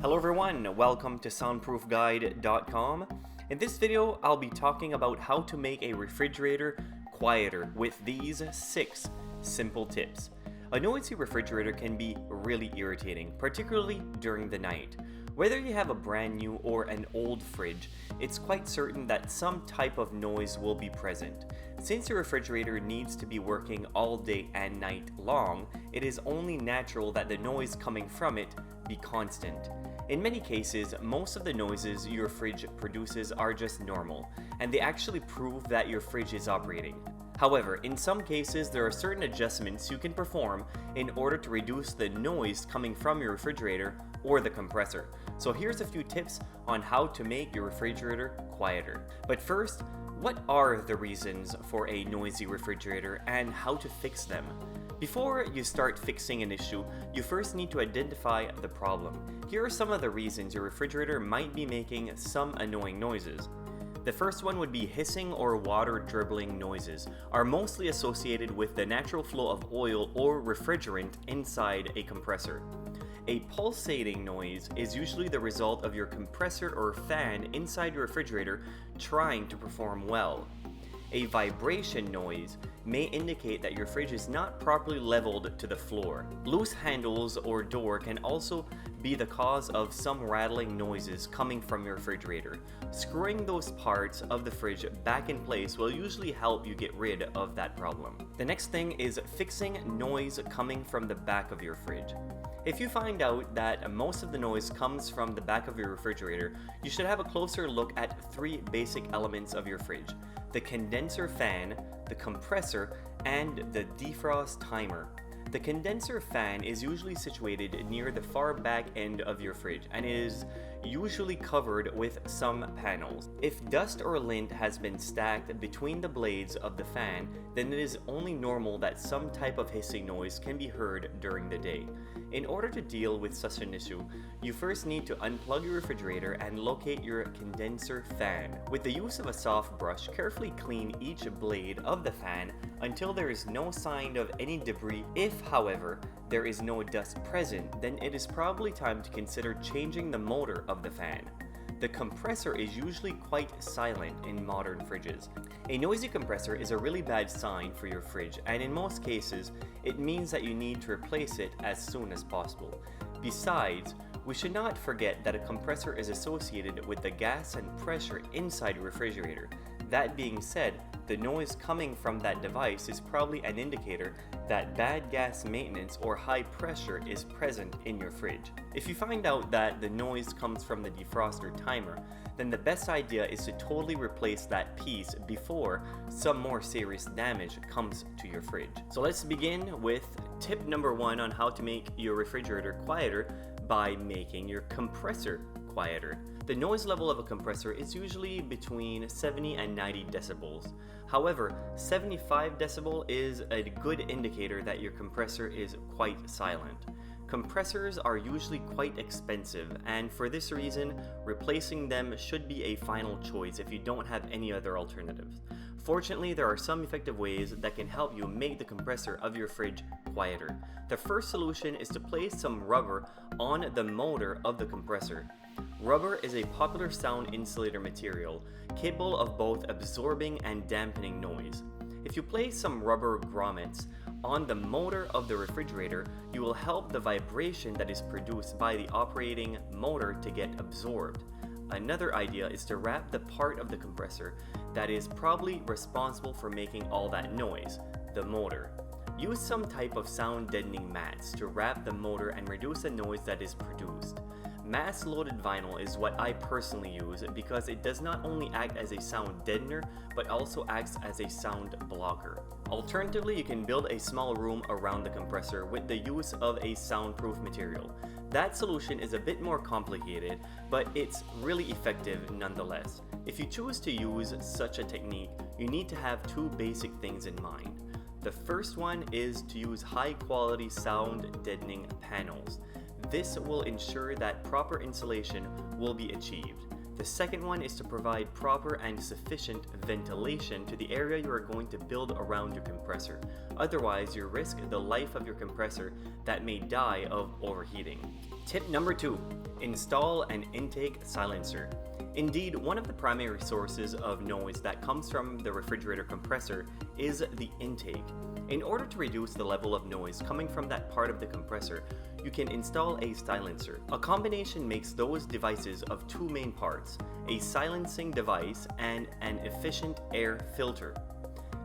Hello everyone, welcome to soundproofguide.com. In this video, I'll be talking about how to make a refrigerator quieter with these 6 simple tips. A noisy refrigerator can be really irritating, particularly during the night. Whether you have a brand new or an old fridge, it's quite certain that some type of noise will be present. Since your refrigerator needs to be working all day and night long, it is only natural that the noise coming from it be constant. In many cases, most of the noises your fridge produces are just normal, and they actually prove that your fridge is operating. However, in some cases, there are certain adjustments you can perform in order to reduce the noise coming from your refrigerator or the compressor. So here's a few tips on how to make your refrigerator quieter. But first, what are the reasons for a noisy refrigerator and how to fix them? Before you start fixing an issue, you first need to identify the problem. Here are some of the reasons your refrigerator might be making some annoying noises. The first one would be hissing or water dribbling noises, are mostly associated with the natural flow of oil or refrigerant inside a compressor. A pulsating noise is usually the result of your compressor or fan inside your refrigerator trying to perform well. A vibration noise may indicate that your fridge is not properly leveled to the floor. Loose handles or door can also be the cause of some rattling noises coming from your refrigerator. Screwing those parts of the fridge back in place will usually help you get rid of that problem. The next thing is fixing noise coming from the back of your fridge. If you find out that most of the noise comes from the back of your refrigerator, you should have a closer look at 3 basic elements of your fridge: the condenser fan, the compressor, and the defrost timer. The condenser fan is usually situated near the far back end of your fridge and is usually covered with some panels. If dust or lint has been stacked between the blades of the fan, then it is only normal that some type of hissing noise can be heard during the day. In order to deal with such an issue, you first need to unplug your refrigerator and locate your condenser fan. With the use of a soft brush, carefully clean each blade of the fan until there is no sign of any debris. If, however, there is no dust present, then it is probably time to consider changing the motor of the fan. The compressor is usually quite silent in modern fridges. A noisy compressor is a really bad sign for your fridge, and in most cases, it means that you need to replace it as soon as possible. Besides, we should not forget that a compressor is associated with the gas and pressure inside your refrigerator. That being said, the noise coming from that device is probably an indicator that bad gas maintenance or high pressure is present in your fridge. If you find out that the noise comes from the defroster timer, then the best idea is to totally replace that piece before some more serious damage comes to your fridge. So let's begin with tip number 1 on how to make your refrigerator quieter by making your compressor quieter. The noise level of a compressor is usually between 70 and 90 decibels. However, 75 decibel is a good indicator that your compressor is quite silent. Compressors are usually quite expensive, and for this reason, replacing them should be a final choice if you don't have any other alternatives. Fortunately, there are some effective ways that can help you make the compressor of your fridge quieter. The first solution is to place some rubber on the motor of the compressor. Rubber is a popular sound insulator material, capable of both absorbing and dampening noise. If you place some rubber grommets on the motor of the refrigerator, you will help the vibration that is produced by the operating motor to get absorbed. Another idea is to wrap the part of the compressor that is probably responsible for making all that noise, the motor. Use some type of sound deadening mats to wrap the motor and reduce the noise that is produced. Mass-loaded vinyl is what I personally use because it does not only act as a sound deadener, but also acts as a sound blocker. Alternatively, you can build a small room around the compressor with the use of a soundproof material. That solution is a bit more complicated, but it's really effective nonetheless. If you choose to use such a technique, you need to have 2 basic things in mind. The first one is to use high-quality sound deadening panels. This will ensure that proper insulation will be achieved. The second one is to provide proper and sufficient ventilation to the area you are going to build around your compressor. Otherwise, you risk the life of your compressor that may die of overheating. Tip number 2, install an intake silencer. Indeed, one of the primary sources of noise that comes from the refrigerator compressor is the intake. In order to reduce the level of noise coming from that part of the compressor, you can install a silencer. A combination makes those devices of two main parts, a silencing device and an efficient air filter.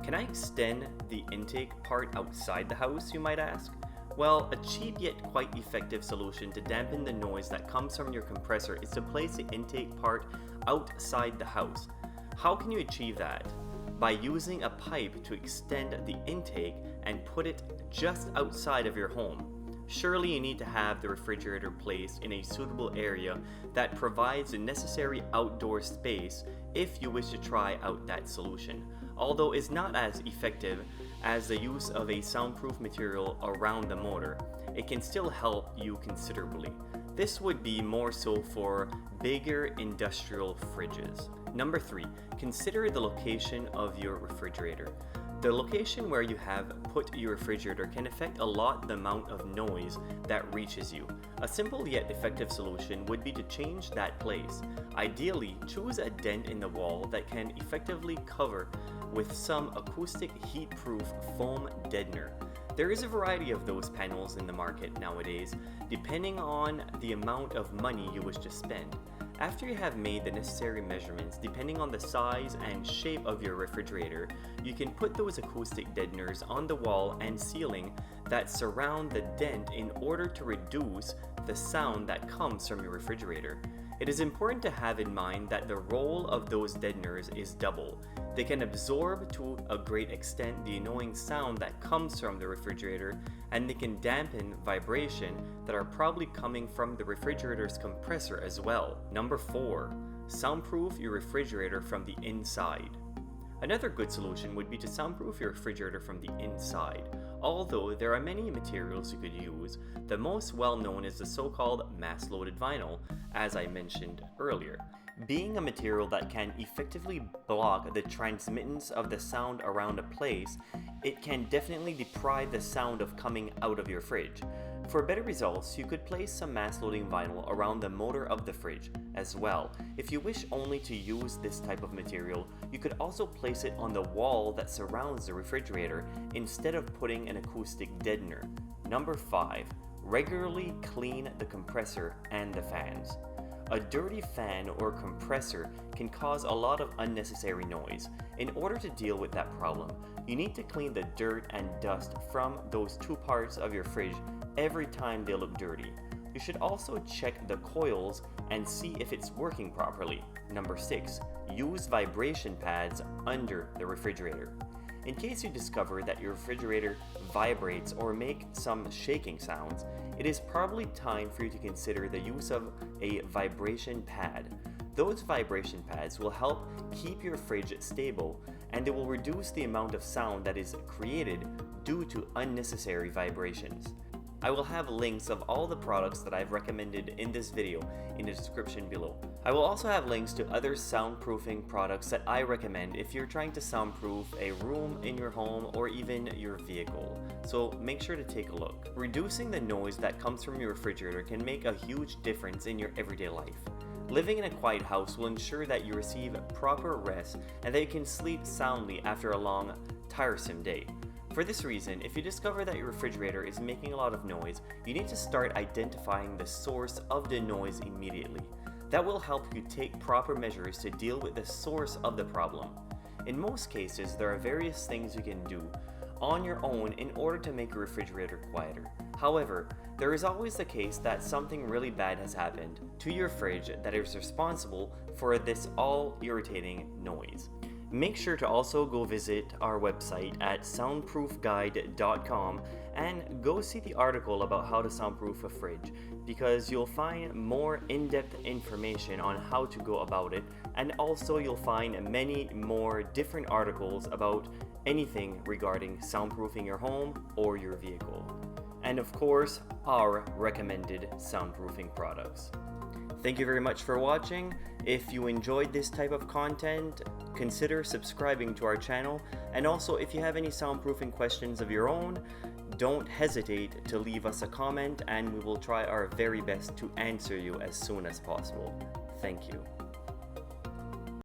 Can I extend the intake part outside the house, you might ask? Well, a cheap yet quite effective solution to dampen the noise that comes from your compressor is to place the intake part outside the house. How can you achieve that? By using a pipe to extend the intake and put it just outside of your home. Surely you need to have the refrigerator placed in a suitable area that provides the necessary outdoor space if you wish to try out that solution. Although it's not as effective as the use of a soundproof material around the motor, it can still help you considerably. This would be more so for bigger industrial fridges. Number 3, consider the location of your refrigerator. The location where you have put your refrigerator can affect a lot the amount of noise that reaches you. A simple yet effective solution would be to change that place. Ideally, choose a dent in the wall that can effectively cover with some acoustic heat-proof foam deadener. There is a variety of those panels in the market nowadays, depending on the amount of money you wish to spend. After you have made the necessary measurements, depending on the size and shape of your refrigerator, you can put those acoustic deadeners on the wall and ceiling that surround the dent in order to reduce the sound that comes from your refrigerator. It is important to have in mind that the role of those deadeners is double. They can absorb to a great extent the annoying sound that comes from the refrigerator, and they can dampen vibration that are probably coming from the refrigerator's compressor as well. Number 4, soundproof your refrigerator from the inside. Another good solution would be to soundproof your refrigerator from the inside. Although there are many materials you could use, the most well-known is the so-called mass-loaded vinyl, as I mentioned earlier. Being a material that can effectively block the transmittance of the sound around a place, it can definitely deprive the sound of coming out of your fridge. For better results, you could place some mass-loading vinyl around the motor of the fridge as well. If you wish only to use this type of material, you could also place it on the wall that surrounds the refrigerator instead of putting an acoustic deadener. Number 5, regularly clean the compressor and the fans. A dirty fan or compressor can cause a lot of unnecessary noise. In order to deal with that problem, you need to clean the dirt and dust from those two parts of your fridge every time they look dirty. You should also check the coils and see if it's working properly. Number 6, use vibration pads under the refrigerator. In case you discover that your refrigerator vibrates or makes some shaking sounds, it is probably time for you to consider the use of a vibration pad. Those vibration pads will help keep your fridge stable, and they will reduce the amount of sound that is created due to unnecessary vibrations. I will have links of all the products that I've recommended in this video in the description below. I will also have links to other soundproofing products that I recommend if you're trying to soundproof a room in your home or even your vehicle, so make sure to take a look. Reducing the noise that comes from your refrigerator can make a huge difference in your everyday life. Living in a quiet house will ensure that you receive proper rest and that you can sleep soundly after a long, tiresome day. For this reason, if you discover that your refrigerator is making a lot of noise, you need to start identifying the source of the noise immediately. That will help you take proper measures to deal with the source of the problem. In most cases, there are various things you can do on your own in order to make your refrigerator quieter. However, there is always the case that something really bad has happened to your fridge that is responsible for this all-irritating noise. Make sure to also go visit our website at soundproofguide.com and go see the article about how to soundproof a fridge, because you'll find more in-depth information on how to go about it, and also you'll find many more different articles about anything regarding soundproofing your home or your vehicle. And of course, our recommended soundproofing products. Thank you very much for watching. If you enjoyed this type of content, consider subscribing to our channel. And also, if you have any soundproofing questions of your own, don't hesitate to leave us a comment and we will try our very best to answer you as soon as possible. Thank you.